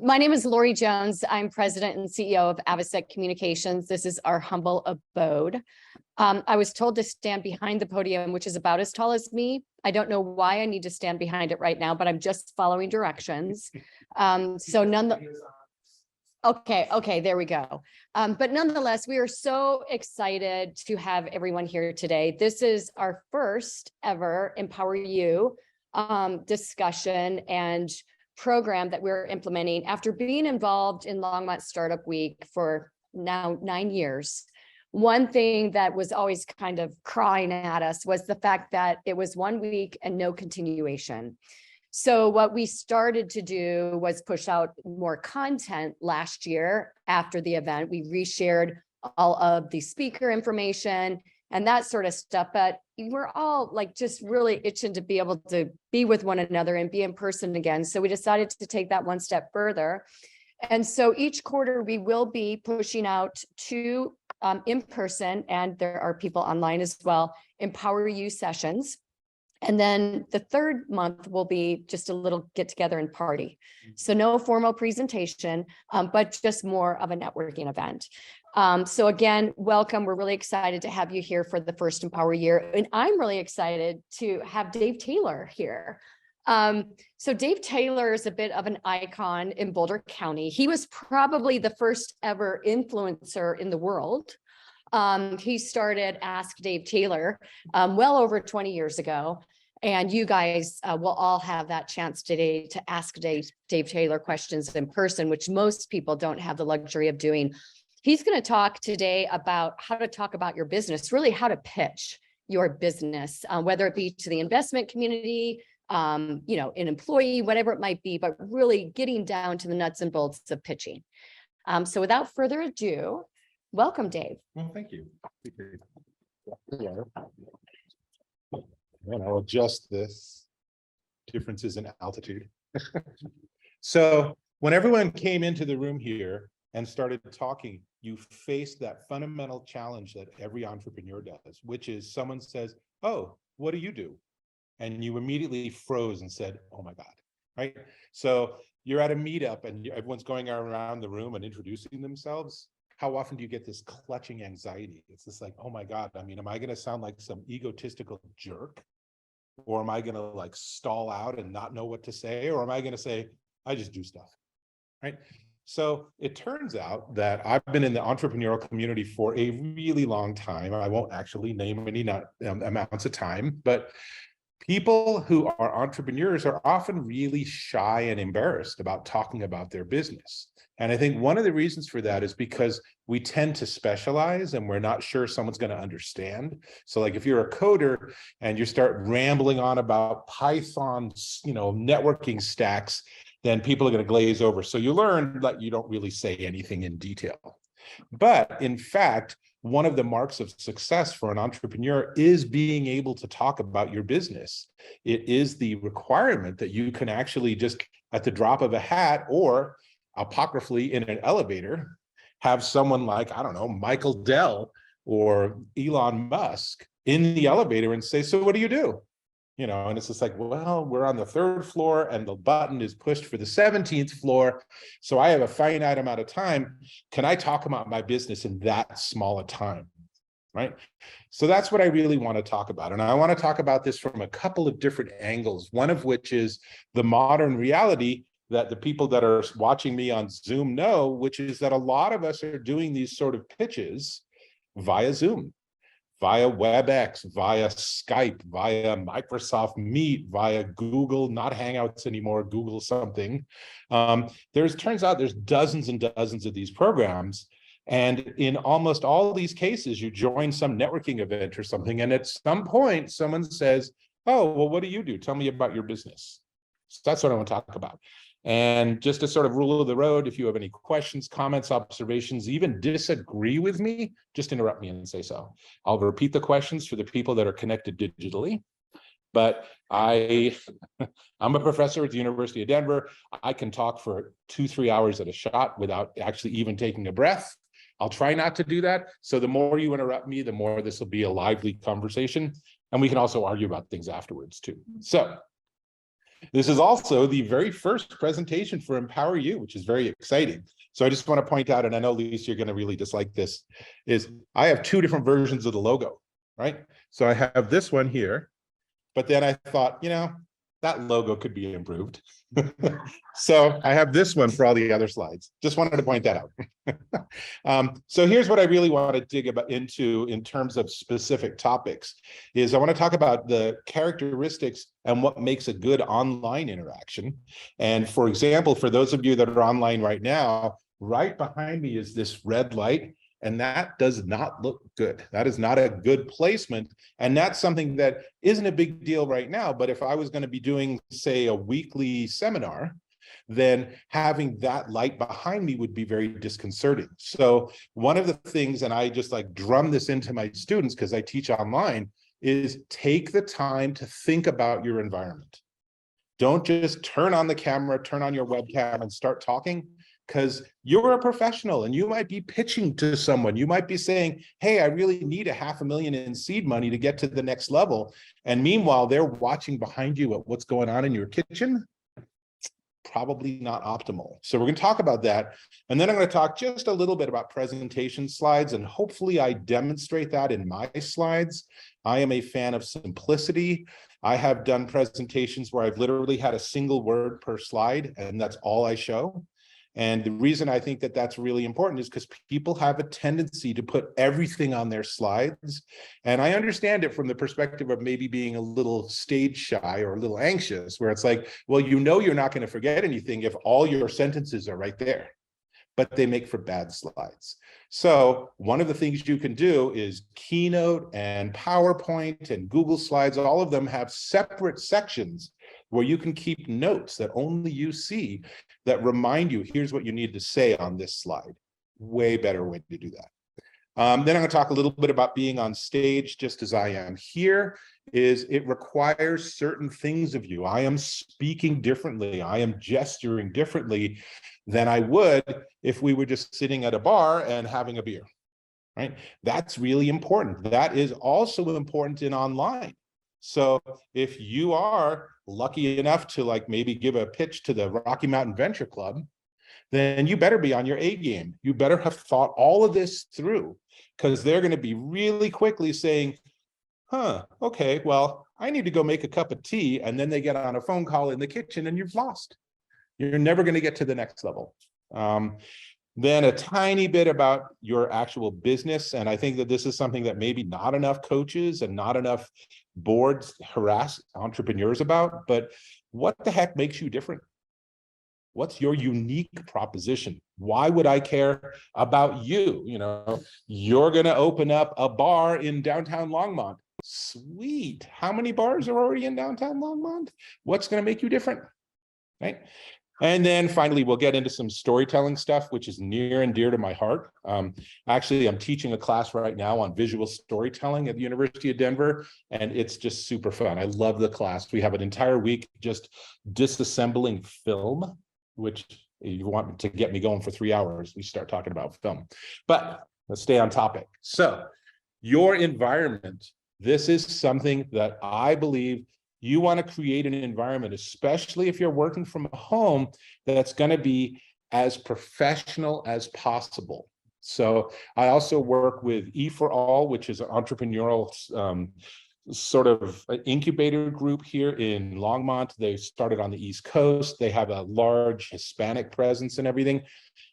My name is Lori Jones. I'm president and CEO of Avocet Communications. This is our humble abode. I was told to stand behind the podium, which is about as tall as me. I don't know why I need to stand behind it right now, but I'm just following directions. Okay, there we go. But nonetheless, we are so excited to have everyone here today. This is our first ever EmpowerU discussion and program that we're implementing after being involved in Longmont Startup Week for now 9 years. One thing that was always kind of crying at us was the fact that it was 1 week and no continuation. So what we started to do was push out more content last year after the event. We reshared all of the speaker information and that sort of stuff, but we're all like just really itching to be able to be with one another and be in person again. So we decided to take that one step further. And so each quarter we will be pushing out 2 in person, and there are people online as well, EmpowerU sessions. And then the third month will be just a little get together and party. So no formal presentation, but just more of a networking event. So again, welcome. We're really excited to have you here for the first Empower Year. And I'm really excited to have DaveTaylor here. So DaveTaylor is a bit of an icon in Boulder County. He was probably the first ever influencer in the world. He started Ask DaveTaylor well over 20 years ago. And you guys will all have that chance today to ask DaveTaylor questions in person, which most people don't have the luxury of doing. He's going to talk today about how to talk about your business, really how to pitch your business, whether it be to the investment community, an employee, whatever it might be, but really getting down to the nuts and bolts of pitching. So without further ado, welcome, Dave. Well, thank you. And I'll adjust this differences in altitude. So when everyone came into the room here and started talking, you faced that fundamental challenge that every entrepreneur does, which is someone says, "Oh, what do you do?" And you immediately froze and said, "Oh my God," right? So you're at a meetup and everyone's going around the room and introducing themselves. How often do you get this clutching anxiety? It's just like, oh my God, I mean, am I going to sound like some egotistical jerk? Or am I going to like stall out and not know what to say? Or am I going to say, I just do stuff, right? So it turns out that I've been in the entrepreneurial community for a really long time. I won't actually name any amounts of time, but people who are entrepreneurs are often really shy and embarrassed about talking about their business. And I think one of the reasons for that is because we tend to specialize and we're not sure someone's going to understand. So like if you're a coder and you start rambling on about Python, networking stacks, then people are going to glaze over. So you learn that you don't really say anything in detail. But in fact, one of the marks of success for an entrepreneur is being able to talk about your business. It is the requirement that you can actually just at the drop of a hat or apocryphally in an elevator, have someone like, I don't know, Michael Dell or Elon Musk in the elevator and say, "So what do you do?" And it's just like, well, we're on the 3rd floor and the button is pushed for the 17th floor. So I have a finite amount of time. Can I talk about my business in that small a time? Right? So that's what I really want to talk about. And I want to talk about this from a couple of different angles, one of which is the modern reality that the people that are watching me on Zoom know, which is that a lot of us are doing these sort of pitches via Zoom, via WebEx, via Skype, via Microsoft Meet, via Google, not Hangouts anymore, Google something. Turns out there's dozens and dozens of these programs. And in almost all these cases, you join some networking event or something. And at some point, someone says, "Oh, well, what do you do? Tell me about your business." So that's what I want to talk about. And just a sort of rule of the road, if you have any questions, comments, observations, even disagree with me, just interrupt me and say so. I'll repeat the questions for the people that are connected digitally. But I'm a professor at the University of Denver. I can talk for 2-3 hours at a shot without actually even taking a breath. I'll try not to do that. So the more you interrupt me, the more this will be a lively conversation. And we can also argue about things afterwards too. So This is also the very first presentation for EmpowerU, which is very exciting. So I just want to point out, and I know, Lisa, you're going to really dislike this, is I have two different versions of the logo, right? So I have this one here, but then I thought, that logo could be improved. So I have this one for all the other slides. Just wanted to point that out. So here's what I really want to dig into in terms of specific topics is I want to talk about the characteristics and what makes a good online interaction. And for example, for those of you that are online right now, right behind me is this red light. And that does not look good. That is not a good placement. And that's something that isn't a big deal right now. But if I was going to be doing, say, a weekly seminar, then having that light behind me would be very disconcerting. So one of the things, and I just like drum this into my students because I teach online, is take the time to think about your environment. Don't just turn on the camera, turn on your webcam and start talking, because you're a professional and you might be pitching to someone. You might be saying, hey, I really need $500,000 in seed money to get to the next level. And meanwhile, they're watching behind you at what's going on in your kitchen. Probably not optimal. So we're going to talk about that. And then I'm going to talk just a little bit about presentation slides, and hopefully I demonstrate that in my slides. I am a fan of simplicity. I have done presentations where I've literally had a single word per slide, and that's all I show. And the reason I think that that's really important is because people have a tendency to put everything on their slides. And I understand it from the perspective of maybe being a little stage shy or a little anxious, where it's like, well, you're not going to forget anything if all your sentences are right there, but they make for bad slides. So one of the things you can do is Keynote and PowerPoint and Google Slides, all of them have separate sections where you can keep notes that only you see that remind you, here's what you need to say on this slide. Way better way to do that. Then I'm going to talk a little bit about being on stage, just as I am here, is it requires certain things of you. I am speaking differently. I am gesturing differently than I would if we were just sitting at a bar and having a beer, right? That's really important. That is also important in online. So if you are lucky enough to like maybe give a pitch to the Rocky Mountain Venture Club, then you better be on your A game. You better have thought all of this through, because they're going to be really quickly saying, okay, well, I need to go make a cup of tea. And then they get on a phone call in the kitchen and you've lost. You're never going to get to the next level. Then a tiny bit about your actual business. And I think that this is something that maybe not enough coaches and not enough boards harass entrepreneurs about, but what the heck makes you different? What's your unique proposition? Why would I care about you? You're going to open up a bar in downtown Longmont. Sweet. How many bars are already in downtown Longmont? What's going to make you different? Right? And then finally, we'll get into some storytelling stuff, which is near and dear to my heart. Actually, I'm teaching a class right now on visual storytelling at the University of Denver, and it's just super fun. I love the class. We have an entire week just disassembling film, which you want to get me going for 3 hours, we start talking about film. But let's stay on topic. So your environment, this is something that I believe you want to create an environment, especially if you're working from home, that's going to be as professional as possible. So I also work with E4All, which is an entrepreneurial sort of incubator group here in Longmont. They started on the East Coast. They have a large Hispanic presence and everything.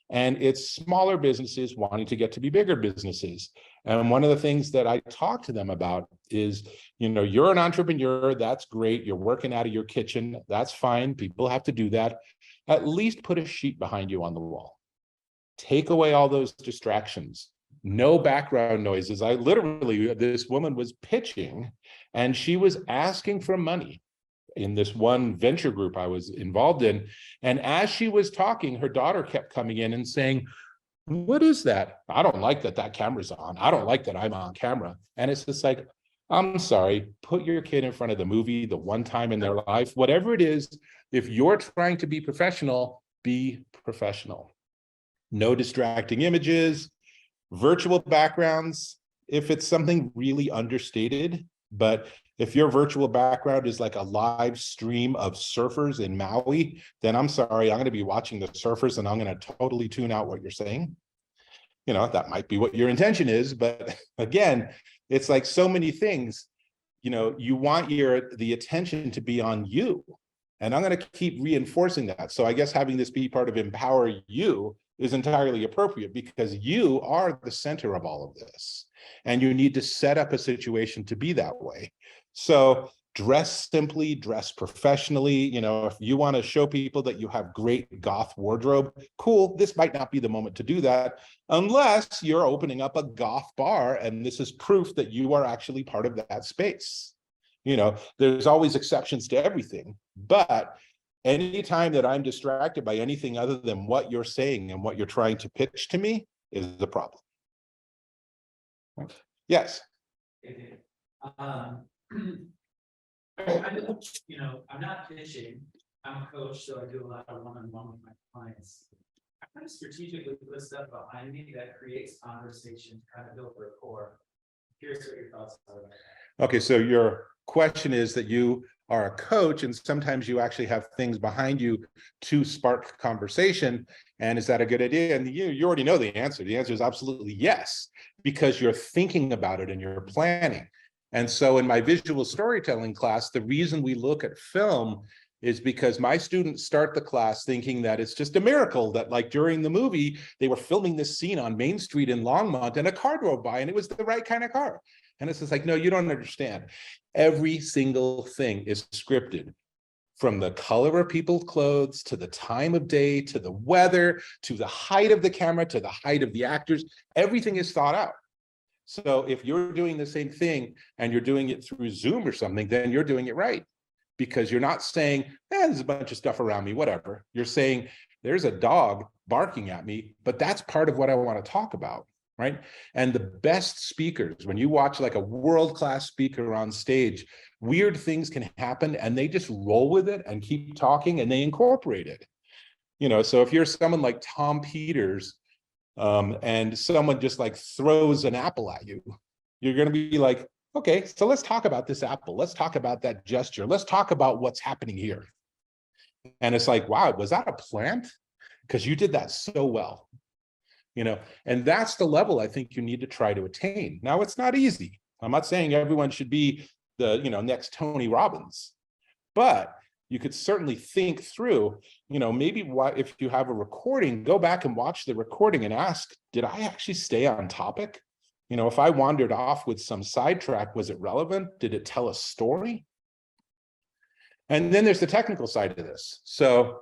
And it's smaller businesses wanting to get to be bigger businesses. And one of the things that I talk to them about is, you're an entrepreneur, that's great. You're working out of your kitchen, that's fine. People have to do that. At least put a sheet behind you on the wall. Take away all those distractions. No background noises. This woman was pitching and she was asking for money in this one venture group I was involved in. And as she was talking, her daughter kept coming in and saying, what is that? I don't like that camera's on. I don't like that I'm on camera. And it's just like, I'm sorry, put your kid in front of the movie the one time in their life, whatever it is. If you're trying to be professional, be professional. No distracting images, virtual backgrounds, if it's something really understated, but If your virtual background is like a live stream of surfers in Maui, then I'm sorry, I'm going to be watching the surfers and I'm going to totally tune out what you're saying. You know, that might be what your intention is, but again, it's like so many things, you know, you want the attention to be on you. And I'm going to keep reinforcing that. So I guess having this be part of EmpowerU is entirely appropriate because you are the center of all of this. And you need to set up a situation to be that way. So dress simply, dress professionally. You know, if you want to show people that you have great goth wardrobe, cool. This might not be the moment to do that unless you're opening up a goth bar and this is proof that you are actually part of that space. You know, there's always exceptions to everything, but anytime that I'm distracted by anything other than what you're saying and what you're trying to pitch to me is the problem. Yes. I'm not pitching. I'm a coach, so I do a lot of one-on-one with my clients. I kind of strategically put stuff behind me that creates conversation, kind of build rapport. Curious what your thoughts are about that. Okay, so your question is that you are a coach and sometimes you actually have things behind you to spark conversation. And is that a good idea? And you already know the answer. The answer is absolutely yes, because you're thinking about it and you're planning. And so in my visual storytelling class, the reason we look at film is because my students start the class thinking that it's just a miracle that like during the movie, they were filming this scene on Main Street in Longmont and a car drove by and it was the right kind of car. And it's just like, no, you don't understand. Every single thing is scripted, from the color of people's clothes, to the time of day, to the weather, to the height of the camera, to the height of the actors. Everything is thought out. So if you're doing the same thing and you're doing it through Zoom or something, then you're doing it right. Because you're not saying, there's a bunch of stuff around me, whatever. You're saying, there's a dog barking at me, but that's part of what I want to talk about. Right. And the best speakers, when you watch like a world-class speaker on stage, weird things can happen and they just roll with it and keep talking and they incorporate it. You know, so if you're someone like Tom Peters and someone just like throws an apple at you, you're going to be like, okay, so let's talk about this apple. Let's talk about that gesture. Let's talk about what's happening here. And it's like, wow, was that a plant? Because you did that so well. You know, and that's the level I think you need to try to attain. Now, it's not easy. I'm not saying everyone should be the, next Tony Robbins, but you could certainly think through, maybe what if you have a recording, go back and watch the recording and ask, did I actually stay on topic? If I wandered off with some sidetrack, was it relevant? Did it tell a story? And then there's the technical side of this. So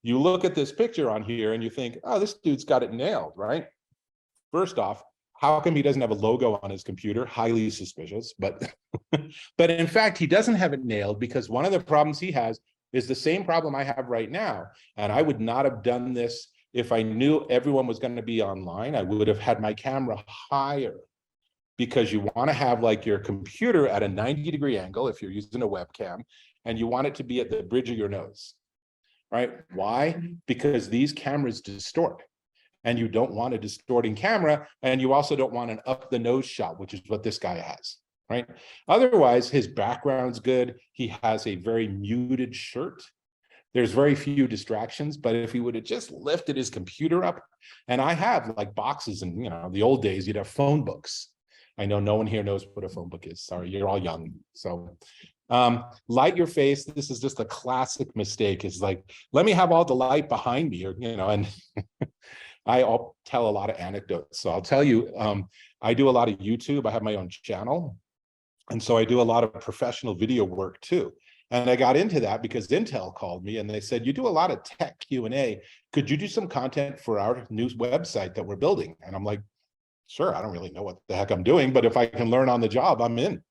you look at this picture on here and you think, oh, this dude's got it nailed, right? First off, how come he doesn't have a logo on his computer? Highly suspicious, but in fact, he doesn't have it nailed because one of the problems he has is the same problem I have right now. And I would not have done this if I knew everyone was going to be online. I would have had my camera higher, because you want to have like your computer at a 90-degree angle if you're using a webcam, and you want it to be at the bridge of your nose. Right? Why? Because these cameras distort, and you don't want a distorting camera, and you also don't want an up the nose shot, which is what this guy has, right? Otherwise, his background's good. He has a very muted shirt. There's very few distractions, but if he would have just lifted his computer up, and I have like boxes and, the old days, you'd have phone books. I know no one here knows what a phone book is. Sorry, you're all young. So light your face. This is just a classic mistake. It's like, let me have all the light behind me, or, and I'll tell a lot of anecdotes. So I'll tell you, I do a lot of YouTube. I have my own channel. And so I do a lot of professional video work too. And I got into that because Intel called me and they said, you do a lot of tech Q&A. Could you do some content for our new website that we're building? And I'm like, sure, I don't really know what the heck I'm doing, but if I can learn on the job, I'm in. And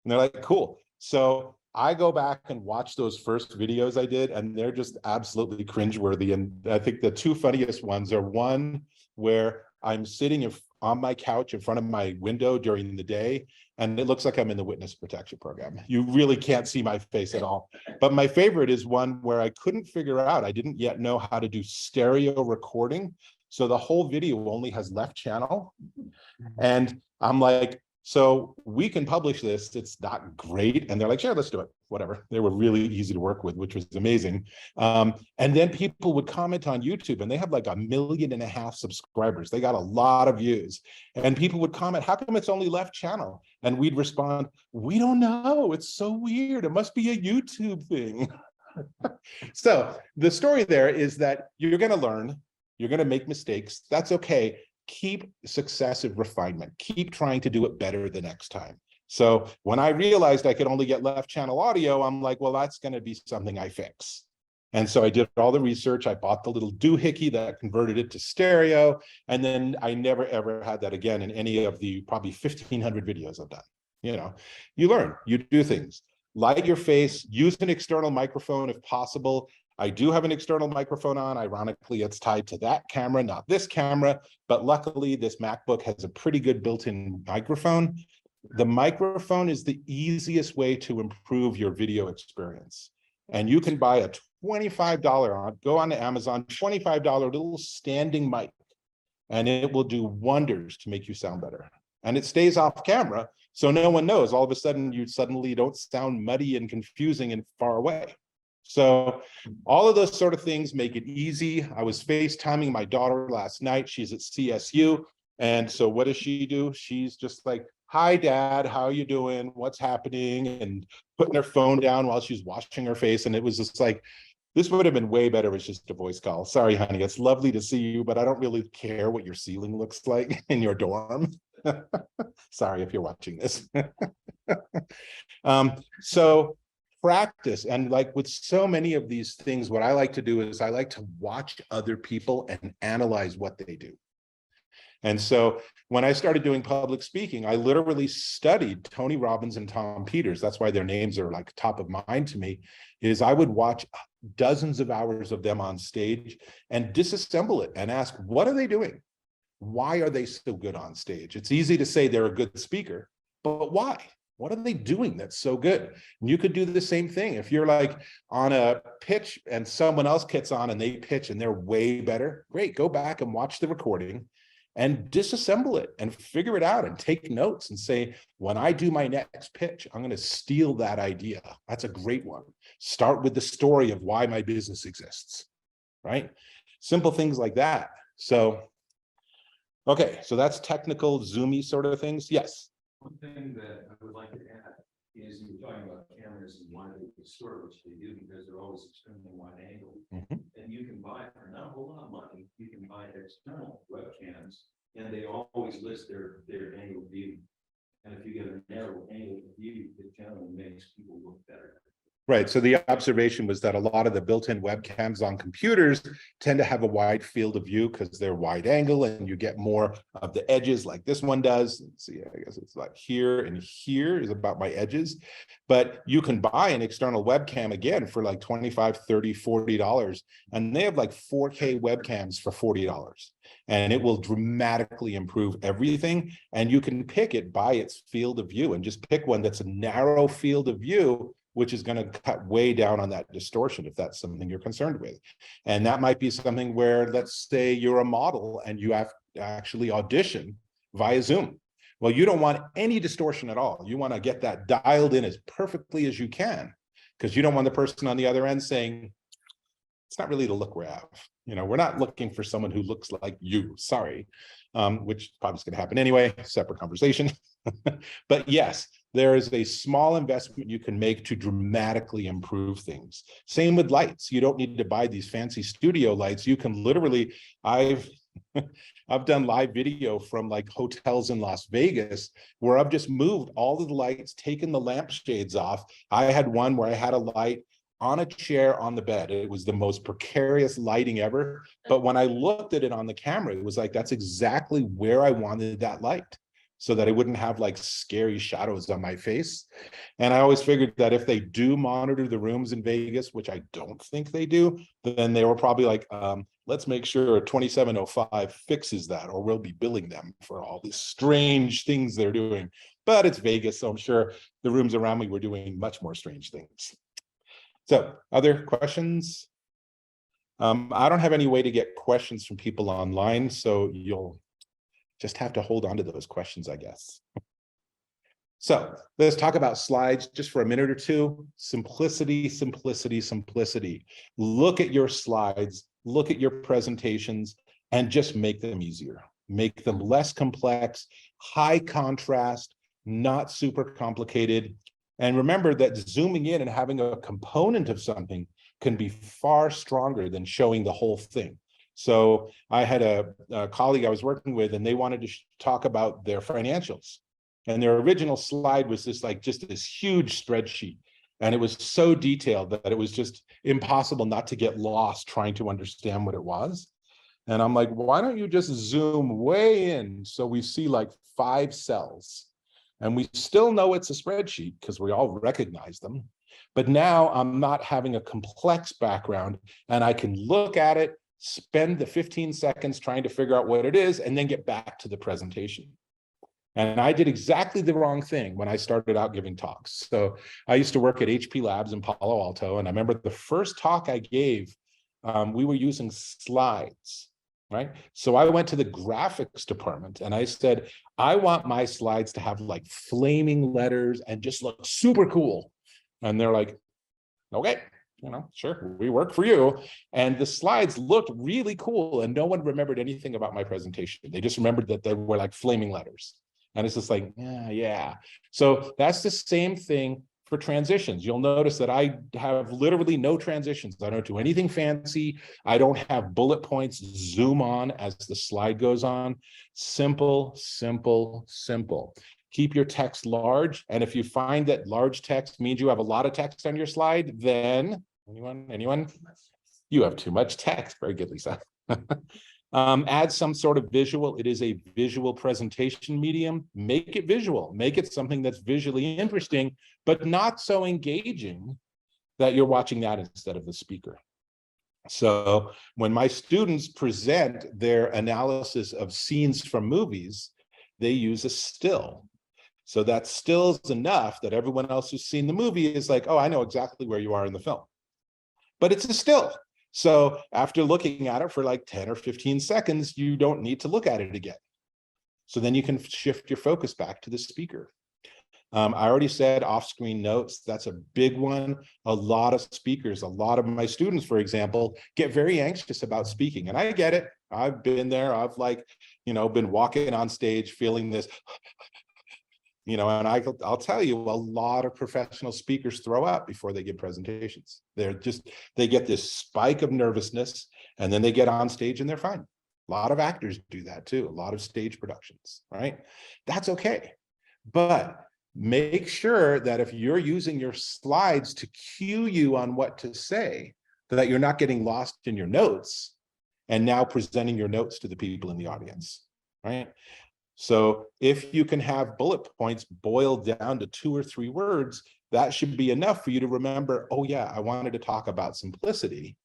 they're like, cool. So I go back and watch those first videos I did, and they're just absolutely cringeworthy. And I think the two funniest ones are one where I'm sitting on my couch in front of my window during the day, and it looks like I'm in the witness protection program. You really can't see my face at all. But my favorite is one where I couldn't figure out, I didn't yet know how to do stereo recording. So the whole video only has left channel. And I'm like So we can publish this. It's not great. And they're like, sure, let's do it. Whatever. They were really easy to work with, which was amazing. And then people would comment on YouTube, and they have like 1.5 million subscribers. They got a lot of views. And people would comment, how come it's only left channel? And we'd respond, we don't know. It's so weird. It must be a YouTube thing. So the story there is that you're going to learn. You're going to make mistakes. That's okay. Keep successive refinement. Keep trying to do it better the next time. So when I realized I could only get left channel audio, I'm like, well, that's going to be something I fix. And so I did all the research. I bought the little doohickey that converted it to stereo. And then I never, ever had that again in any of the probably 1,500 videos I've done. You know, you learn, you do things. Light your face, use an external microphone if possible. I do have an external microphone on. Ironically, it's tied to that camera, not this camera, but luckily this MacBook has a pretty good built-in microphone. The microphone is the easiest way to improve your video experience. And you can buy a $25 go on to Amazon, $25 little standing mic, and it will do wonders to make you sound better. And it stays off camera, so no one knows. All of a sudden, you suddenly don't sound muddy and confusing and far away. So all of those sort of things make it easy. I was FaceTiming my daughter last night. She's at CSU. And so what does she do? She's just like, hi, Dad, how are you doing? What's happening? And putting her phone down while she's washing her face. And it was just like, this would have been way better if it's just a voice call. Sorry, honey, it's lovely to see you, but I don't really care what your ceiling looks like in your dorm. Sorry if you're watching this. So practice. And like with so many of these things, what I like to do is I like to watch other people and analyze what they do. And so when I started doing public speaking, I literally studied Tony Robbins and Tom Peters. That's why their names are like top of mind to me, is I would watch dozens of hours of them on stage and disassemble it and ask, what are they doing? Why are they so good on stage? It's easy to say they're a good speaker, but why? What are they doing that's so good? And you could do the same thing. If you're like on a pitch and someone else gets on and they pitch and they're way better, great, go back and watch the recording and disassemble it and figure it out and take notes and say, when I do my next pitch, I'm going to steal that idea. That's a great one. Start with the story of why my business exists, right? Simple things like that. So, okay, so that's technical, zoomy sort of things. Yes. One thing that I would like to add is you were talking about cameras and why they distort, which they do because they're always extremely wide angle. And you can buy for not a whole lot of money, you can buy external webcams, and they always list their angle view. And if you get a narrow angle view, it generally makes people look better. Right. So the observation was that a lot of the built-in webcams on computers tend to have a wide field of view because they're wide angle and you get more of the edges like this one does. Let's see, I guess it's like here and here is about my edges. But you can buy an external webcam again for like $25, $30, $40. And they have like 4K webcams for $40. And it will dramatically improve everything. And you can pick it by its field of view and just pick one that's a narrow field of view, which is going to cut way down on that distortion if that's something you're concerned with. And that might be something where, let's say you're a model and you have to actually audition via Zoom. Well, you don't want any distortion at all. You want to get that dialed in as perfectly as you can, because you don't want the person on the other end saying, it's not really the look we have. You know, we're not looking for someone who looks like you, sorry, which probably is going to happen anyway, separate conversation. But yes, there is a small investment you can make to dramatically improve things. Same with lights. You don't need to buy these fancy studio lights. You can literally, I've done live video from like hotels in Las Vegas where I've just moved all of the lights, taken the lampshades off. I had one where I had a light on a chair on the bed. It was the most precarious lighting ever. But when I looked at it on the camera, it was like, that's exactly where I wanted that light, so that it wouldn't have like scary shadows on my face. And I always figured that if they do monitor the rooms in Vegas, which I don't think they do, then they were probably like, let's make sure 2705 fixes that, or we'll be billing them for all these strange things they're doing. But it's Vegas, so I'm sure the rooms around me were doing much more strange things. So other questions? I don't have any way to get questions from people online, so you'll just have to hold on to those questions, I guess. So let's talk about slides just for a minute or two. Simplicity, simplicity, simplicity. Look at your slides, look at your presentations, and just make them easier. Make them less complex, high contrast, not super complicated. And remember that zooming in and having a component of something can be far stronger than showing the whole thing. So I had a colleague I was working with, and they wanted to talk about their financials. And their original slide was just this huge spreadsheet. And it was so detailed that it was just impossible not to get lost trying to understand what it was. And I'm like, why don't you just zoom way in so we see like 5 cells? And we still know it's a spreadsheet because we all recognize them. But now I'm not having a complex background, and I can look at it, spend the 15 seconds trying to figure out what it is, and then get back to the presentation. And I did exactly the wrong thing when I started out giving talks. So I used to work at HP Labs in Palo Alto, and I remember the first talk I gave, we were using slides, right? So I went to the graphics department and I said, I want my slides to have like flaming letters and just look super cool. And they're like, okay, sure, we work for you. And the slides looked really cool, and no one remembered anything about my presentation. They just remembered that they were like flaming letters. And it's just like, yeah. So that's the same thing for transitions. You'll notice that I have literally no transitions. I don't do anything fancy. I don't have bullet points zoom on as the slide goes on. Simple, simple, simple. Keep your text large. And if you find that large text means you have a lot of text on your slide, then anyone? You have too much text. Very good, Lisa. Add some sort of visual. It is a visual presentation medium. Make it visual. Make it something that's visually interesting, but not so engaging that you're watching that instead of the speaker. So when my students present their analysis of scenes from movies, they use a still. So that still is enough that everyone else who's seen the movie is like, oh, I know exactly where you are in the film. But it's a still. So after looking at it for like 10 or 15 seconds, you don't need to look at it again. So then you can shift your focus back to the speaker. I already said off-screen notes. That's a big one. A lot of speakers, a lot of my students, for example, get very anxious about speaking. And I get it. I've been there. I've been walking on stage feeling this, and I'll tell you, a lot of professional speakers throw up before they give presentations. They get this spike of nervousness, and then they get on stage and they're fine. A lot of actors do that too. A lot of stage productions, right? That's okay. But make sure that if you're using your slides to cue you on what to say, that you're not getting lost in your notes and now presenting your notes to the people in the audience, right? So if you can have bullet points boiled down to 2 or 3 words, that should be enough for you to remember, oh yeah, I wanted to talk about simplicity,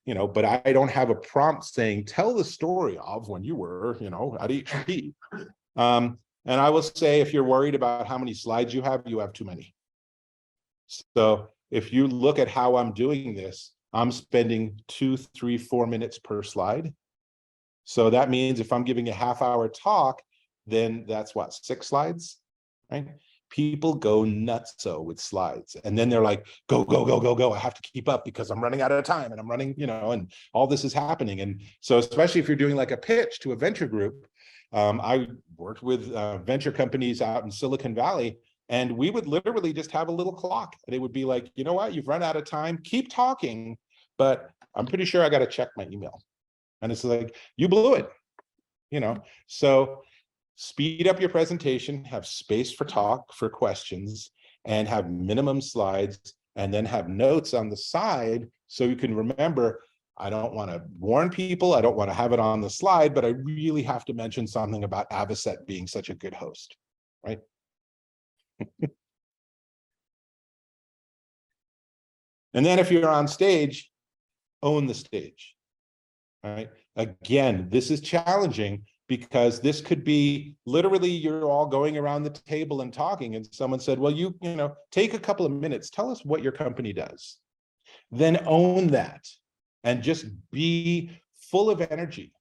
but I don't have a prompt saying, tell the story of when you were, at HP. And I will say, if you're worried about how many slides you have too many. So if you look at how I'm doing this, I'm spending 2, 3, 4 minutes per slide. So that means if I'm giving a half-hour talk, then that's what, 6 slides, right? People go nutso with slides. And then they're like, go, go, go, go, go. I have to keep up because I'm running out of time and I'm running, and all this is happening. And so especially if you're doing like a pitch to a venture group, I worked with venture companies out in Silicon Valley, and we would literally just have a little clock. And it would be like, you know what, you've run out of time, keep talking, but I'm pretty sure I got to check my email. And it's like, you blew it, So speed up your presentation, have space for talk, for questions, and have minimum slides, and then have notes on the side so you can remember, I don't want to warn people, I don't want to have it on the slide, but I really have to mention something about Avocet being such a good host, right? And then if you're on stage, own the stage. Right. Again, this is challenging because this could be literally you're all going around the table and talking, and someone said, well, take a couple of minutes, tell us what your company does. Then own that and just be full of energy.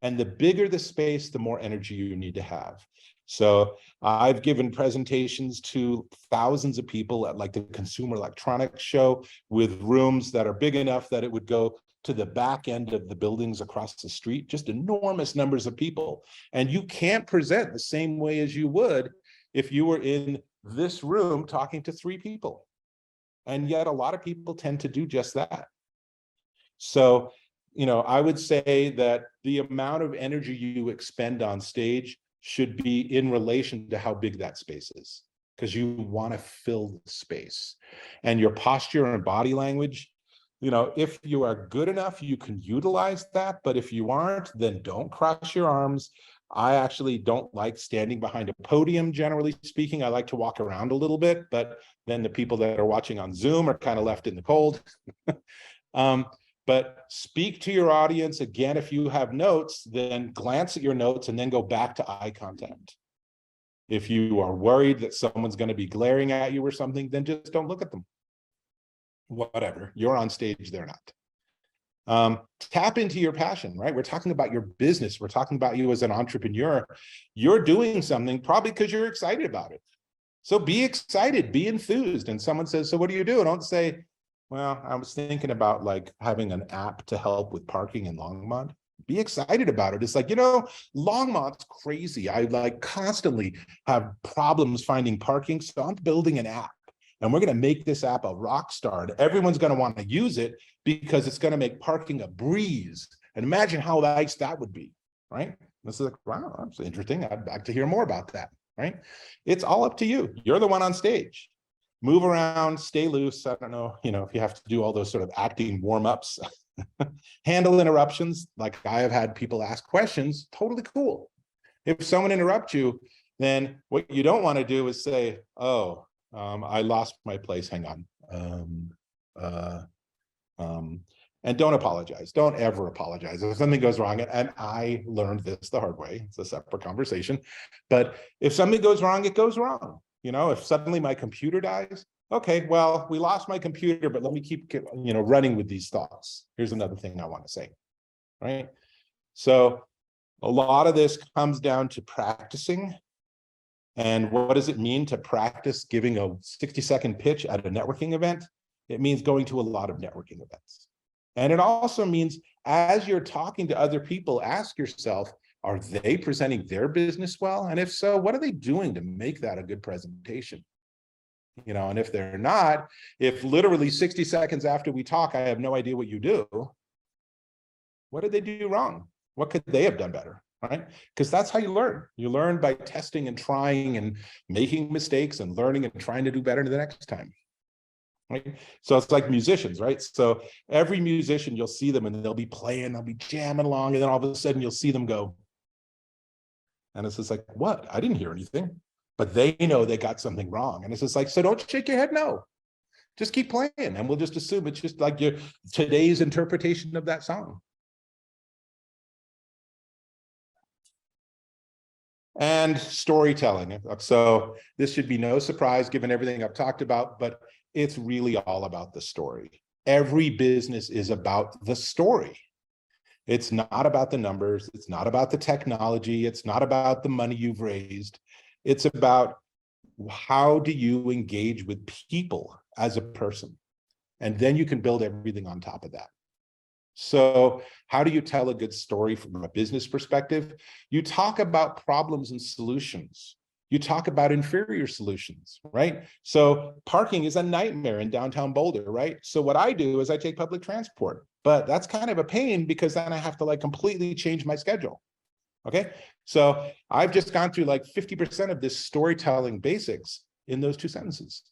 And the bigger the space, the more energy you need to have. So I've given presentations to thousands of people at like the Consumer Electronics Show with rooms that are big enough that it would go to the back end of the buildings across the street, just enormous numbers of people. And you can't present the same way as you would if you were in this room talking to 3 people. And yet a lot of people tend to do just that. So, you know, I would say that the amount of energy you expend on stage should be in relation to how big that space is, because you want to fill the space. And your posture and body language, you know, if you are good enough, you can utilize that. But if you aren't, then don't cross your arms. I actually don't like standing behind a podium, generally speaking. I like to walk around a little bit, but then the people that are watching on Zoom are kind of left in the cold. But speak to your audience. Again, if you have notes, then glance at your notes and then go back to eye contact. If you are worried that someone's going to be glaring at you or something, then just don't look at them. Whatever, you're on stage, they're not. Tap into your passion, right? We're talking about your business. We're talking about you as an entrepreneur. You're doing something probably because you're excited about it. So be excited, be enthused. And someone says, so what do you do? Don't say, well, I was thinking about like having an app to help with parking in Longmont. Be excited about it. It's like, you know, Longmont's crazy. I like constantly have problems finding parking. So I'm building an app. And we're going to make this app a rock star. And everyone's going to want to use it because it's going to make parking a breeze. And imagine how nice that would be, right? This is like, wow, that's interesting. I'd like to hear more about that, right? It's all up to you. You're the one on stage. Move around, stay loose. I don't know, you know, if you have to do all those sort of acting warm-ups, handle interruptions. Like I have had people ask questions, totally cool. If someone interrupts you, then what you don't want to do is say, oh, I lost my place. Hang on. And don't apologize. Don't ever apologize. If something goes wrong, and I learned this the hard way, it's a separate conversation. But if something goes wrong, it goes wrong. You know, if suddenly my computer dies, okay, well, we lost my computer, but let me keep, you know, running with these thoughts. Here's another thing I want to say, right? So a lot of this comes down to practicing. And what does it mean to practice giving a 60-second pitch at a networking event? It means going to a lot of networking events. And it also means as you're talking to other people, ask yourself, are they presenting their business well? And if so, what are they doing to make that a good presentation? You know, and if they're not, if literally 60 seconds after we talk, I have no idea what you do, what did they do wrong? What could they have done better? Right? Because that's how you learn. You learn by testing and trying and making mistakes and learning and trying to do better the next time. Right? So it's like musicians, right? So every musician, you'll see them and they'll be playing, they'll be jamming along, and then all of a sudden you'll see them go. And it's just like, what? I didn't hear anything. But they know they got something wrong. And it's just like, so don't shake your head, no. Just keep playing, and we'll just assume it's just like your today's interpretation of that song. And storytelling. So this should be no surprise given everything I've talked about, but it's really all about the story. Every business is about the story. It's not about the numbers. It's not about the technology. It's not about the money you've raised. It's about how do you engage with people as a person? And then you can build everything on top of that. So how do you tell a good story from a business perspective? You talk about problems and solutions. You talk about inferior solutions, right? So parking is a nightmare in downtown Boulder, right? So what I do is I take public transport, but that's kind of a pain because then I have to like completely change my schedule. Okay, so I've just gone through like 50% of this storytelling basics in those 2 sentences.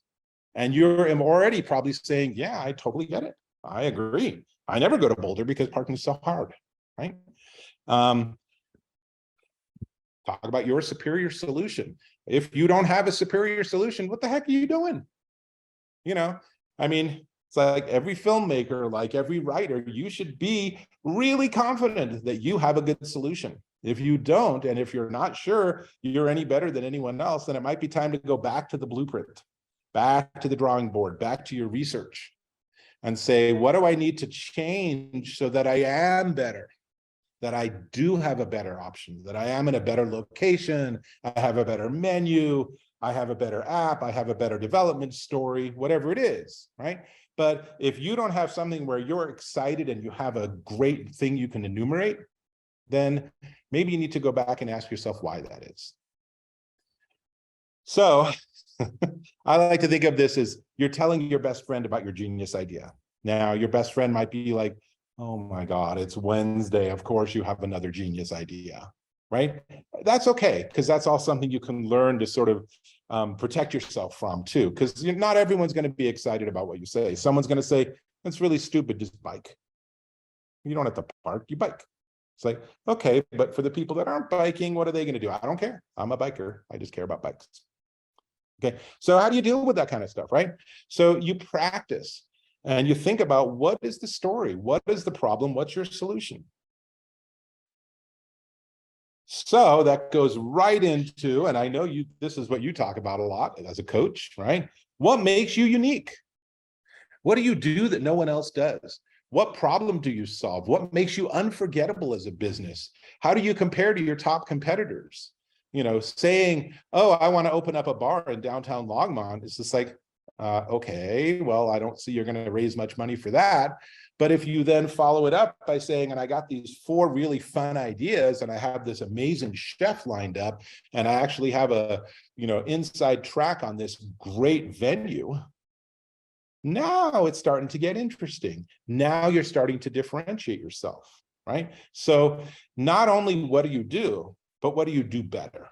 And you're already probably saying, yeah, I totally get it. I agree. I never go to Boulder because parking is so hard, right? Talk about your superior solution. If you don't have a superior solution, what the heck are you doing? You know, I mean, it's like every filmmaker, like every writer, you should be really confident that you have a good solution. If you don't, and if you're not sure you're any better than anyone else, then it might be time to go back to the blueprint, back to the drawing board, back to your research, and say, what do I need to change so that I am better? that I do have a better option, that I am in a better location, I have a better menu, I have a better app, I have a better development story, whatever it is, right? But if you don't have something where you're excited and you have a great thing you can enumerate, then maybe you need to go back and ask yourself why that is. So I like to think of this as you're telling your best friend about your genius idea. Now, your best friend might be like, oh my God, it's Wednesday. Of course you have another genius idea, right? That's okay, because that's all something you can learn to sort of protect yourself from too, because not everyone's going to be excited about what you say. Someone's going to say, that's really stupid, just bike. You don't have to park, you bike. It's like, okay, but for the people that aren't biking, what are they going to do? I don't care. I'm a biker. I just care about bikes. Okay, so how do you deal with that kind of stuff, right? So you practice and you think about, what is the story? What is the problem? What's your solution? So that goes right into, and I know this is what you talk about a lot as a coach, right? What makes you unique? What do you do that no one else does? What problem do you solve? What makes you unforgettable as a business? How do you compare to your top competitors? You know, saying, oh, I want to open up a bar in downtown Longmont. It's just like, okay, well, I don't see you're going to raise much money for that. But if you then follow it up by saying, and I got these 4 really fun ideas, and I have this amazing chef lined up, and I actually have a, inside track on this great venue. Now it's starting to get interesting. Now you're starting to differentiate yourself, right? So not only what do you do, but what do you do better?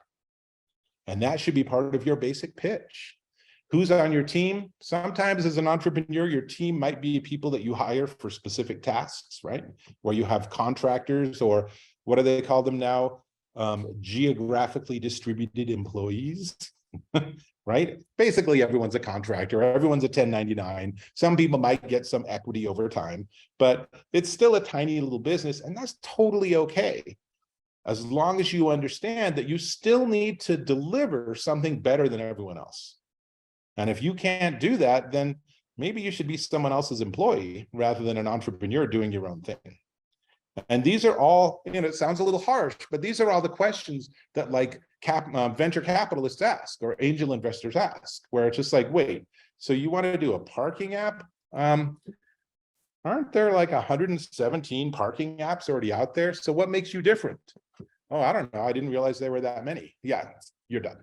And that should be part of your basic pitch. Who's on your team? Sometimes as an entrepreneur, your team might be people that you hire for specific tasks, right? Where you have contractors, or what do they call them now? Geographically distributed employees, right? Basically, everyone's a contractor. Everyone's a 1099. Some people might get some equity over time, but it's still a tiny little business, and that's totally okay. As long as you understand that you still need to deliver something better than everyone else. And if you can't do that, then maybe you should be someone else's employee rather than an entrepreneur doing your own thing. And these are all, it sounds a little harsh, but these are all the questions that like venture capitalists ask or angel investors ask, where it's just like, wait, so you want to do a parking app? Aren't there like 117 parking apps already out there? So what makes you different? Oh, I don't know. I didn't realize there were that many. Yeah, you're done,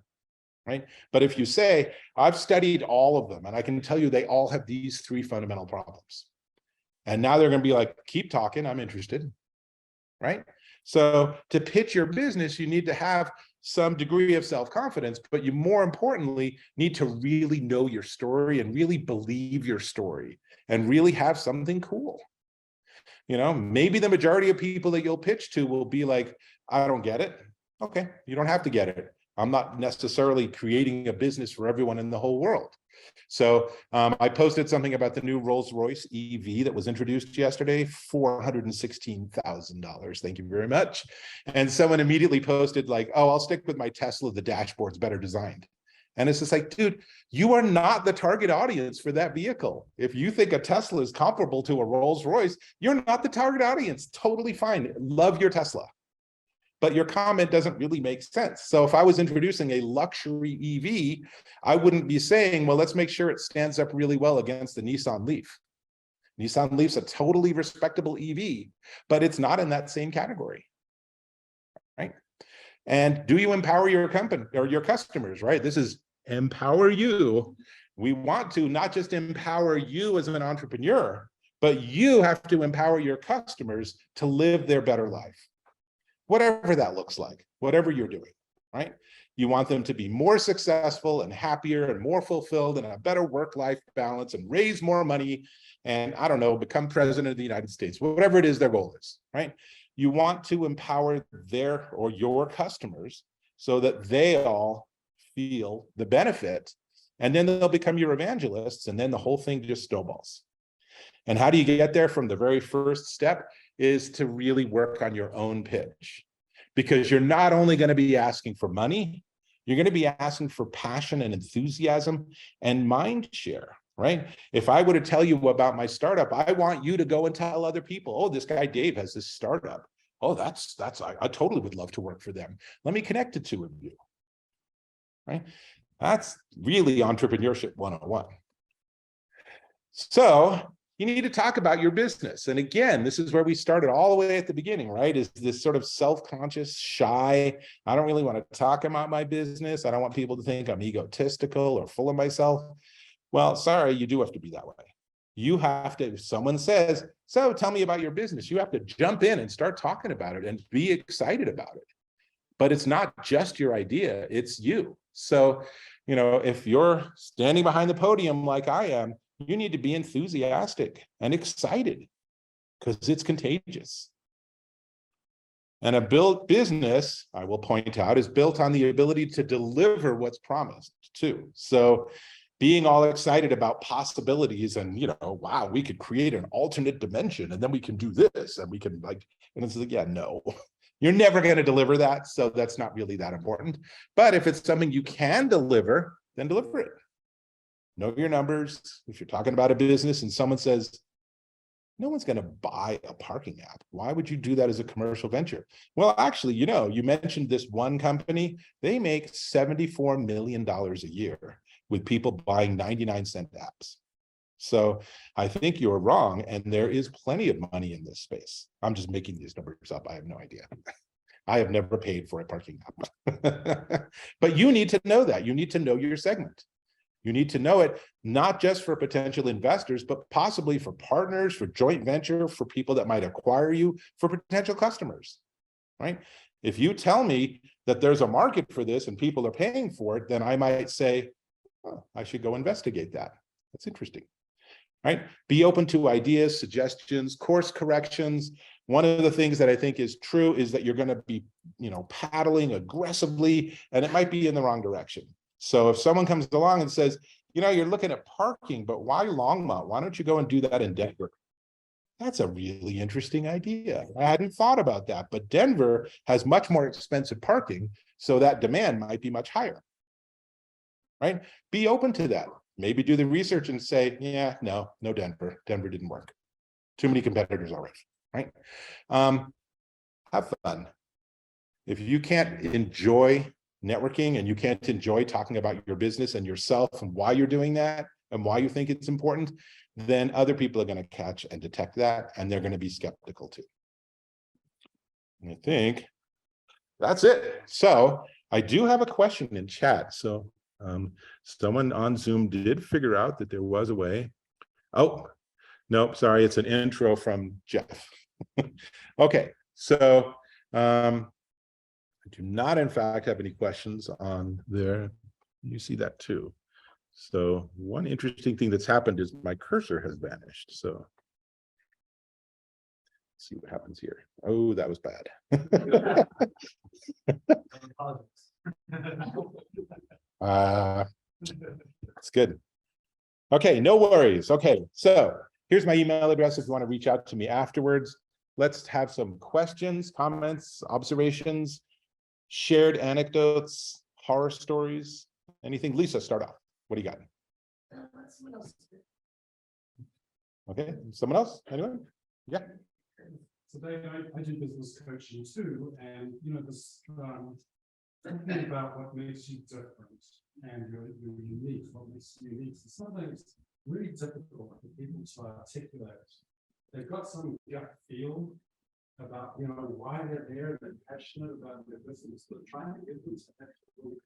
right? But if you say, I've studied all of them, and I can tell you they all have these 3 fundamental problems. And now they're going to be like, keep talking, I'm interested, right? So to pitch your business, you need to have some degree of self-confidence, but you more importantly need to really know your story and really believe your story and really have something cool. Maybe the majority of people that you'll pitch to will be like, I don't get it. Okay, you don't have to get it. I'm not necessarily creating a business for everyone in the whole world. So I posted something about the new Rolls-Royce EV that was introduced yesterday, $416,000. Thank you very much. And someone immediately posted like, oh, I'll stick with my Tesla. The dashboard's better designed. And it's just like, dude, you are not the target audience for that vehicle. If you think a Tesla is comparable to a Rolls-Royce, you're not the target audience. Totally fine. Love your Tesla. But your comment doesn't really make sense. So if I was introducing a luxury EV, I wouldn't be saying, well, let's make sure it stands up really well against the Nissan Leaf. Nissan Leaf's a totally respectable EV, but it's not in that same category, right? And do you empower your company or your customers, right? This is EmpowerU. We want to not just empower you as an entrepreneur, but you have to empower your customers to live their better life. Whatever that looks like, whatever you're doing, right? You want them to be more successful and happier and more fulfilled and a better work-life balance and raise more money and, I don't know, become president of the United States, whatever it is their goal is, right? You want to empower their or your customers so that they all feel the benefit, and then they'll become your evangelists, and then the whole thing just snowballs. And how do you get there? From the very first step is to really work on your own pitch, because you're not only going to be asking for money, you're going to be asking for passion and enthusiasm and mind share, right? If I were to tell you about my startup, I want you to go and tell other people, oh, this guy Dave has this startup. Oh, I totally would love to work for them. Let me connect the two of you. Right? That's really entrepreneurship 101. So you need to talk about your business. And again, this is where we started all the way at the beginning, right? Is this sort of self-conscious, shy, I don't really want to talk about my business. I don't want people to think I'm egotistical or full of myself. Well, sorry, you do have to be that way. You have to, if someone says, so tell me about your business, you have to jump in and start talking about it and be excited about it. But it's not just your idea, it's you. So, if you're standing behind the podium like I am, you need to be enthusiastic and excited because it's contagious. And a built business, I will point out, is built on the ability to deliver what's promised too. So being all excited about possibilities and, wow, we could create an alternate dimension and then we can do this and we can and it's like, yeah, no, you're never going to deliver that. So that's not really that important. But if it's something you can deliver, then deliver it. Know your numbers. If you're talking about a business and someone says, no one's going to buy a parking app, why would you do that as a commercial venture? Well, actually, you mentioned this one company, they make $74 million a year with people buying 99-cent apps. So I think you're wrong. And there is plenty of money in this space. I'm just making these numbers up. I have no idea. I have never paid for a parking app. But you need to know that. You need to know your segment. You need to know it, not just for potential investors, but possibly for partners, for joint venture, for people that might acquire you, for potential customers, right? If you tell me that there's a market for this and people are paying for it, then I might say, oh, I should go investigate that. That's interesting, right? Be open to ideas, suggestions, course corrections. One of the things that I think is true is that you're going to be, paddling aggressively, and it might be in the wrong direction. So if someone comes along and says, you're looking at parking, but why Longmont? Why don't you go and do that in Denver? That's a really interesting idea. I hadn't thought about that, but Denver has much more expensive parking, so that demand might be much higher, right? Be open to that. Maybe do the research and say, yeah, no Denver. Denver didn't work. Too many competitors already, right? Have fun. If you can't enjoy networking and you can't enjoy talking about your business and yourself and why you're doing that and why you think it's important, then other people are going to catch and detect that, and they're going to be skeptical too. And I think that's it. So I do have a question in chat. So someone on Zoom did figure out that there was a way. Oh, nope, sorry, it's an intro from Jeff. Okay, so I do not, in fact, have any questions on there. You see that too. So one interesting thing that's happened is my cursor has vanished. So let's see what happens here. Oh, that was bad. That's good. Okay, no worries. Okay, so here's my email address if you want to reach out to me afterwards. Let's have some questions, comments, observations, shared anecdotes, horror stories, anything. Lisa, start off. What do you got? Okay, someone else? Anyone? Yeah. So Dave, I do business coaching too, and this thinking about what makes you different and you're unique, what makes you unique. So something it's really difficult for people to articulate. They've got some gut feel about why they're there, they're passionate about their business, but trying to get them to actually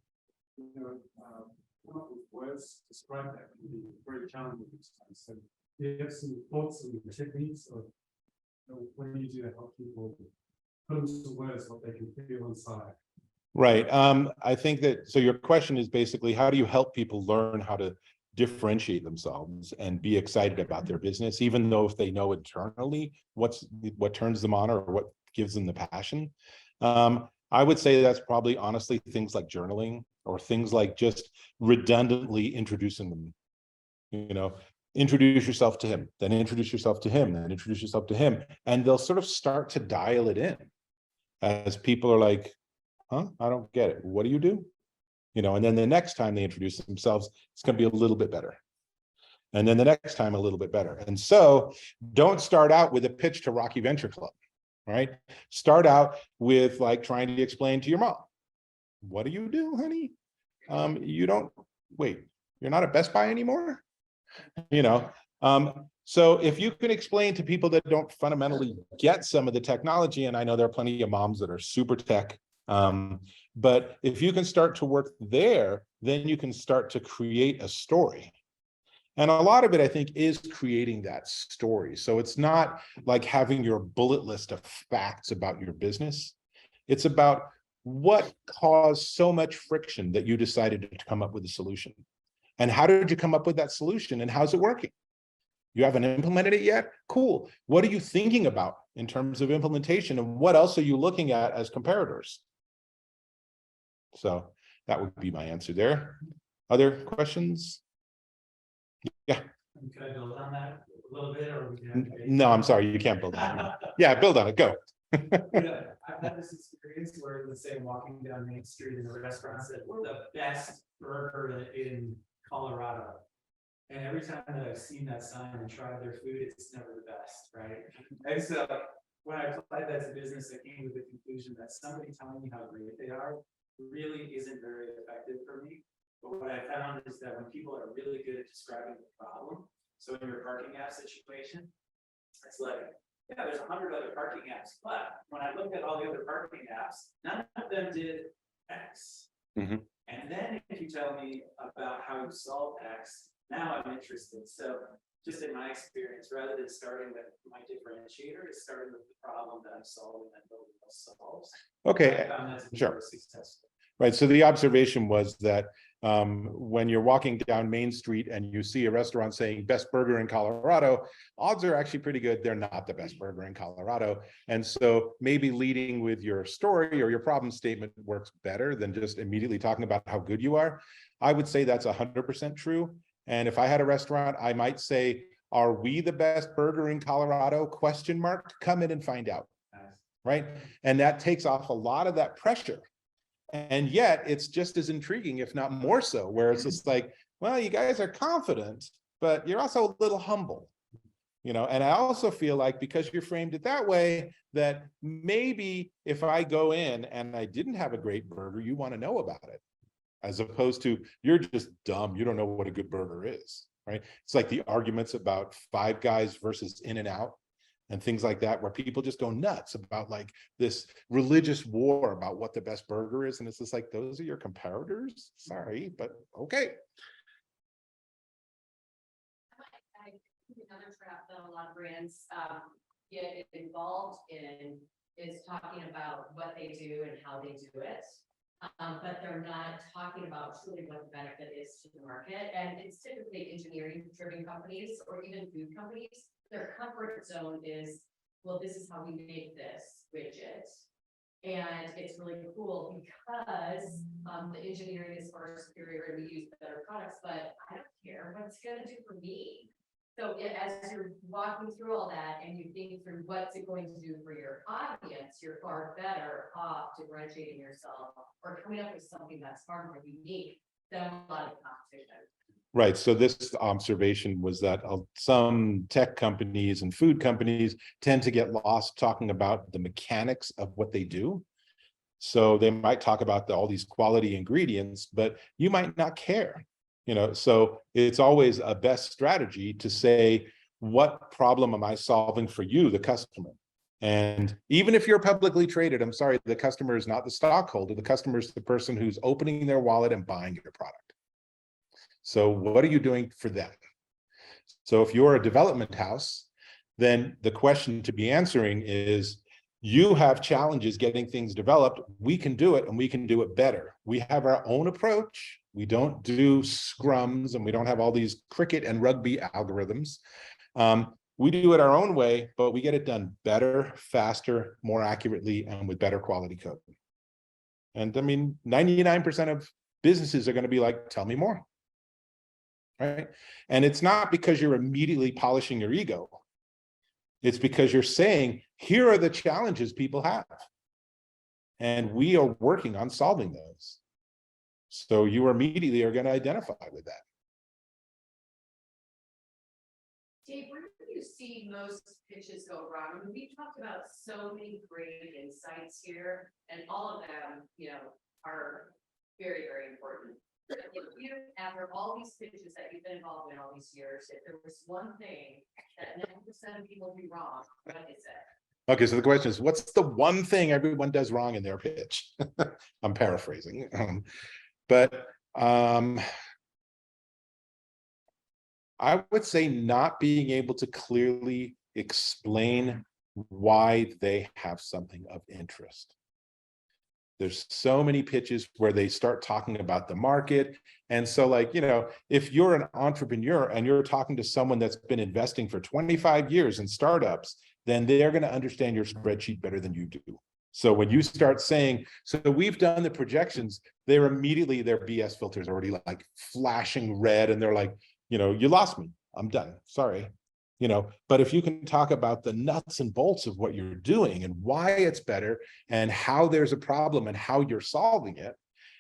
come up with words to describe that can be very challenging at times. So do you have some thoughts and techniques of what do you do to help people put into words what they can feel inside? Right. I think that, so your question is basically, how do you help people learn how to differentiate themselves and be excited about their business, even though if they know internally what turns them on or what gives them the passion? I would say that's probably honestly things like journaling or things like just redundantly introducing them. Introduce yourself to him, then introduce yourself to him, then introduce yourself to him, and they'll sort of start to dial it in as people are like, huh, I don't get it. What do you do? And then the next time they introduce themselves, it's going to be a little bit better. And then the next time a little bit better. And so don't start out with a pitch to Rocky Venture Club, right? Start out with like trying to explain to your mom, what do you do, honey? You don't, wait, you're not at Best Buy anymore? You know, so if you can explain to people that don't fundamentally get some of the technology, and I know there are plenty of moms that are super tech, but if you can start to work there, then you can start to create a story. And a lot of it, I think, is creating that story. So it's not like having your bullet list of facts about your business. It's about what caused so much friction that you decided to come up with a solution. And how did you come up with that solution, and how's it working? You haven't implemented it yet? Cool. What are you thinking about in terms of implementation, and what else are you looking at as comparators? So that would be my answer there. Other questions? Yeah. Can I build on that a little bit, or we can have debate? No, I'm sorry, you can't build on it. Yeah, build on it, go. Yeah, I've had this experience where, let's say, walking down Main Street in a restaurant said, we're the best burger in Colorado. And every time that I've seen that sign and tried their food, it's never the best, right? And so when I applied that to business, I came to the conclusion that somebody telling me how great they are really isn't very effective for me. But what I found is that when people are really good at describing the problem, so in your parking app situation, it's like, yeah, there's 100 other parking apps, but when I looked at all the other parking apps, none of them did X. Mhm. And then if you tell me about how you solve X, now I'm interested. So just in my experience, rather than starting with my differentiator, is starting with the problem that I'm solving that nobody else solves. Okay, I found that to be sure. very successful. Right, so the observation was that when you're walking down Main Street and you see a restaurant saying best burger in Colorado, odds are actually pretty good they're not the best burger in Colorado. And so maybe leading with your story or your problem statement works better than just immediately talking about how good you are. I would say that's 100% true. And if I had a restaurant, I might say, are we the best burger in Colorado? Question mark, come in and find out, right? And that takes off a lot of that pressure. And yet it's just as intriguing, if not more so, where it's just like, well, you guys are confident, but you're also a little humble, you know? And I also feel like because you framed it that way, that maybe if I go in and I didn't have a great burger, you want to know about it, as opposed to you're just dumb, you don't know what a good burger is, right? It's like the arguments about Five Guys versus In-N-Out and things like that, where people just go nuts about like this religious war about what the best burger is. And it's just like, those are your comparators? Sorry, but okay. I think another trap that a lot of brands get involved in is talking about what they do and how they do it. But they're not talking about truly what the benefit is to the market. And it's typically engineering-driven companies or even food companies. Their comfort zone is, well, this is how we make this widget. And it's really cool because the engineering is far superior and we use better products, but I don't care what it's gonna do for me. So as you're walking through all that and you think through what's it going to do for your audience, you're far better off differentiating yourself or coming up with something that's far more unique than a lot of competition. Right. So this observation was that some tech companies and food companies tend to get lost talking about the mechanics of what they do. So they might talk about all these quality ingredients, but you might not care, you know. So it's always a best strategy to say, what problem am I solving for you, the customer? And even if you're publicly traded, I'm sorry, the customer is not the stockholder. The customer is the person who's opening their wallet and buying your product. So what are you doing for them? So if you're a development house, then the question to be answering is, you have challenges getting things developed. We can do it and we can do it better. We have our own approach. We don't do scrums and we don't have all these cricket and rugby algorithms. We do it our own way, but we get it done better, faster, more accurately, and with better quality code. And I mean, 99% of businesses are going to be like, tell me more. Right? And it's not because you're immediately polishing your ego. It's because you're saying, here are the challenges people have. And we are working on solving those. So you immediately are going to identify with that. Dave, where do you you see most pitches go wrong? I mean, we've talked about so many great insights here, and all of them, are very, very important. But if you, after all these pitches that you've been involved in all these years, if there was one thing that 90% of people do wrong, what is it? Okay, so the question is, what's the one thing everyone does wrong in their pitch? I'm paraphrasing. But I would say not being able to clearly explain why they have something of interest. There's so many pitches where they start talking about the market. And so like, if you're an entrepreneur and you're talking to someone that's been investing for 25 years in startups, then they're going to understand your spreadsheet better than you do. So when you start saying, so we've done the projections, they're immediately, their BS filters already like flashing red. And they're like, you lost me. I'm done. Sorry. But if you can talk about the nuts and bolts of what you're doing and why it's better and how there's a problem and how you're solving it,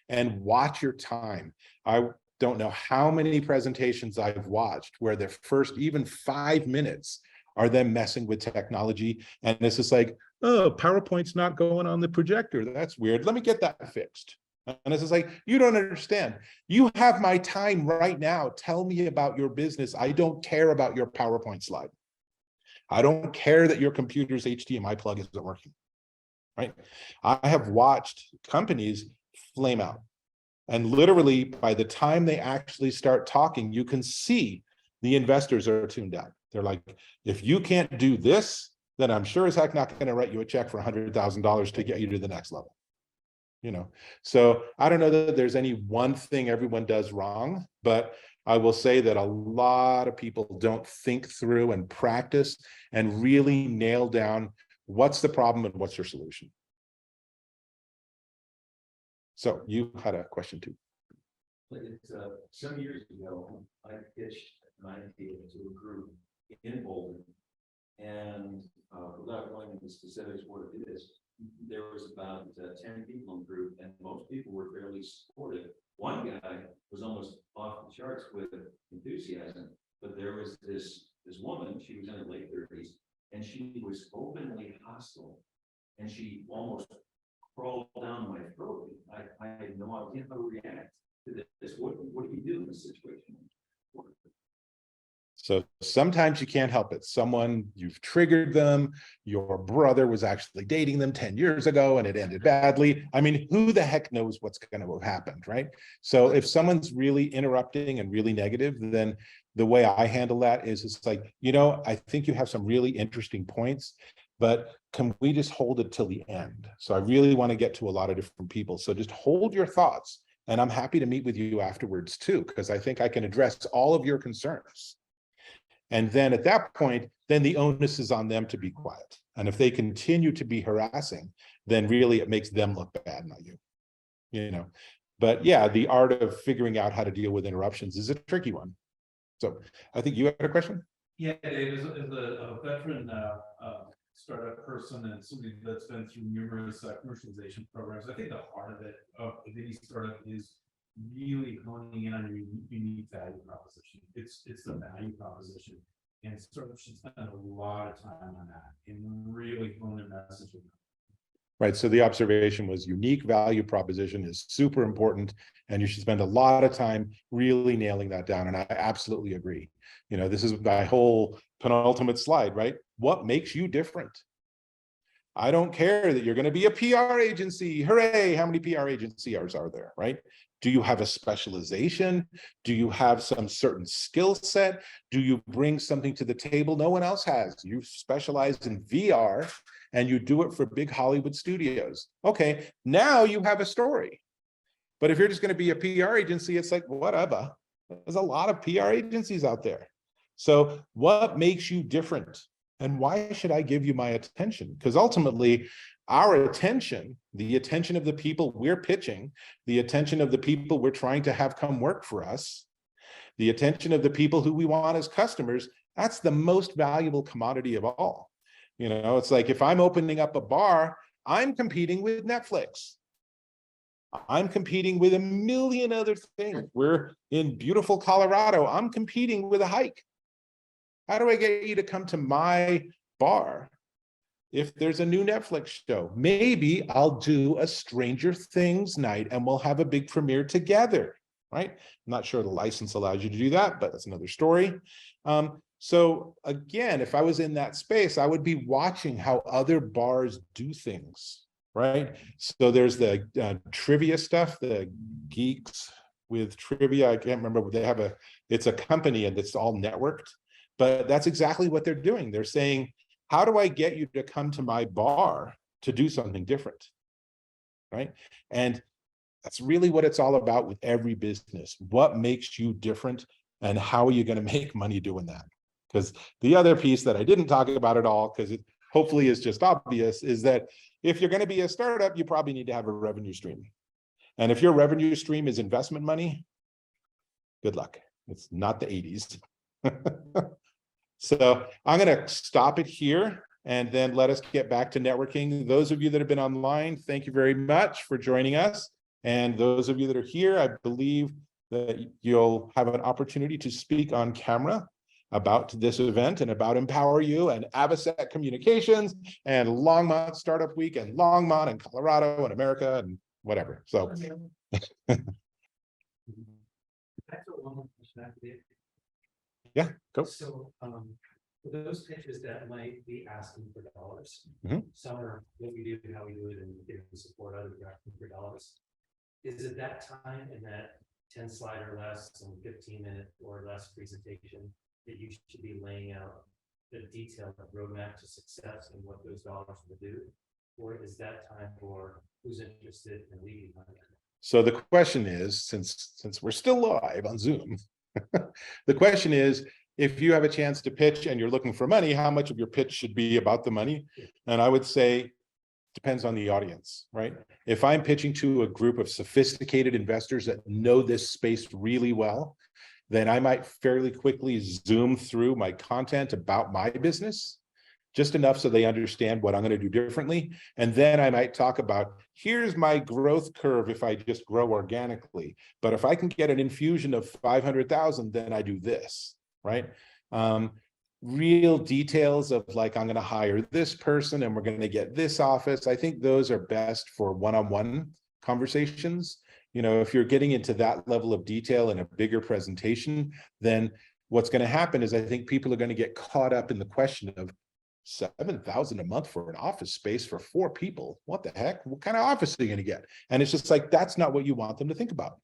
and watch your time. I don't know how many presentations I've watched where the first even 5 minutes are them messing with technology. And this is like, oh, PowerPoint's not going on the projector. That's weird. Let me get that fixed. And this is like, you don't understand. You have my time right now. Tell me about your business. I don't care about your PowerPoint slide. I don't care that your computer's HDMI plug isn't working, right? I have watched companies flame out. And literally, by the time they actually start talking, you can see the investors are tuned out. They're like, if you can't do this, then I'm sure as heck not going to write you a check for $100,000 to get you to the next level. So I don't know that there's any one thing everyone does wrong, but I will say that a lot of people don't think through and practice and really nail down what's the problem and what's your solution. So you had a question too. Some years ago, I pitched an idea to a group in Boulder, and without going into specifics what it is, there was about 10 people in the group, and most people were fairly supportive. One guy was almost off the charts with enthusiasm, but there was this woman, she was in her late 30s, and she was openly hostile, and she almost crawled down my throat. I had no idea how to react to this. What do you do in this situation? So sometimes you can't help it. Someone, you've triggered them. Your brother was actually dating them 10 years ago and it ended badly. I mean, who the heck knows what's going to have happened, right? So if someone's really interrupting and really negative, then the way I handle that is it's like, I think you have some really interesting points, but can we just hold it till the end? So I really want to get to a lot of different people. So just hold your thoughts, and I'm happy to meet with you afterwards too, because I think I can address all of your concerns. And then at that point, then the onus is on them to be quiet. And if they continue to be harassing, then really it makes them look bad, not you. But yeah, the art of figuring out how to deal with interruptions is a tricky one. So I think you had a question? Yeah, Dave, as a veteran startup person and somebody that's been through numerous commercialization programs, I think the heart of it, of any startup, is really honing in on your unique value proposition. It's the value proposition, and startups should spend a lot of time on that and really hone their messaging. Right. So the observation was unique value proposition is super important, and you should spend a lot of time really nailing that down. And I absolutely agree. This is my whole penultimate slide, right? What makes you different? I don't care that you're going to be a PR agency. Hooray. How many PR agencies are there, right? Do you have a specialization? Do you have some certain skill set? Do you bring something to the table no one else has? You specialize in VR and you do it for big Hollywood studios. Okay, now you have a story. But if you're just going to be a PR agency, it's like, whatever. There's a lot of PR agencies out there. So what makes you different? And why should I give you my attention? Because ultimately, our attention, the attention of the people we're pitching, the attention of the people we're trying to have come work for us, the attention of the people who we want as customers, that's the most valuable commodity of all. It's like if I'm opening up a bar, I'm competing with Netflix. I'm competing with a million other things. We're in beautiful Colorado. I'm competing with a hike. How do I get you to come to my bar? If there's a new Netflix show, maybe I'll do a Stranger Things night and we'll have a big premiere together, right? I'm not sure the license allows you to do that, but that's another story. So again, if I was in that space, I would be watching how other bars do things, right? So there's the trivia stuff, the geeks with trivia. I can't remember, they have it's a company and it's all networked, but that's exactly what they're doing. They're saying, how do I get you to come to my bar to do something different, right? And that's really what it's all about with every business. What makes you different and how are you going to make money doing that? Because the other piece that I didn't talk about at all, because it hopefully is just obvious, is that if you're going to be a startup, you probably need to have a revenue stream. And if your revenue stream is investment money, good luck. It's not the 80s. So I'm going to stop it here and then let us get back to networking. Those of you that have been online, thank you very much for joining us. And those of you that are here, I believe that you'll have an opportunity to speak on camera about this event and about EmpowerU and Avocet Communications and Longmont Startup Week and Longmont and Colorado and America and whatever. So yeah, go. So, for those pitches that might be asking for dollars, Mhm. some are what we do, how we do it, and give support, others are asking for dollars. Is it that time in that 10 slide or less and 15-minute or less presentation that you should be laying out the detailed roadmap to success and what those dollars will do? Or is that time for who's interested in leading on it? So the question is, since we're still live on Zoom, the question is, if you have a chance to pitch and you're looking for money, how much of your pitch should be about the money? And I would say, depends on the audience, right? If I'm pitching to a group of sophisticated investors that know this space really well, then I might fairly quickly zoom through my content about my business, just enough so they understand what I'm going to do differently. And then I might talk about, here's my growth curve if I just grow organically. But if I can get an infusion of 500,000, then I do this, right? Real details of like, I'm going to hire this person and we're going to get this office. I think those are best for one-on-one conversations. You know, if you're getting into that level of detail in a bigger presentation, then what's going to happen is I think people are going to get caught up in the question of $7,000 a month for an office space for 4 people. What the heck? What kind of office are you going to get? And it's just like, that's not what you want them to think about.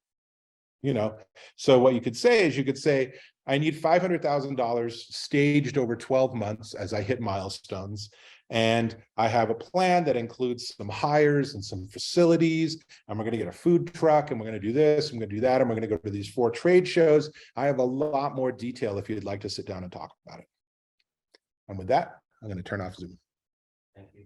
You know, so what you could say is you could say, I need $500,000 staged over 12 months as I hit milestones. And I have a plan that includes some hires and some facilities. And we're going to get a food truck and we're going to do this, I'm going to do that. And we're going to go to these 4 trade shows. I have a lot more detail if you'd like to sit down and talk about it. And with that, I'm going to turn off Zoom. Thank you.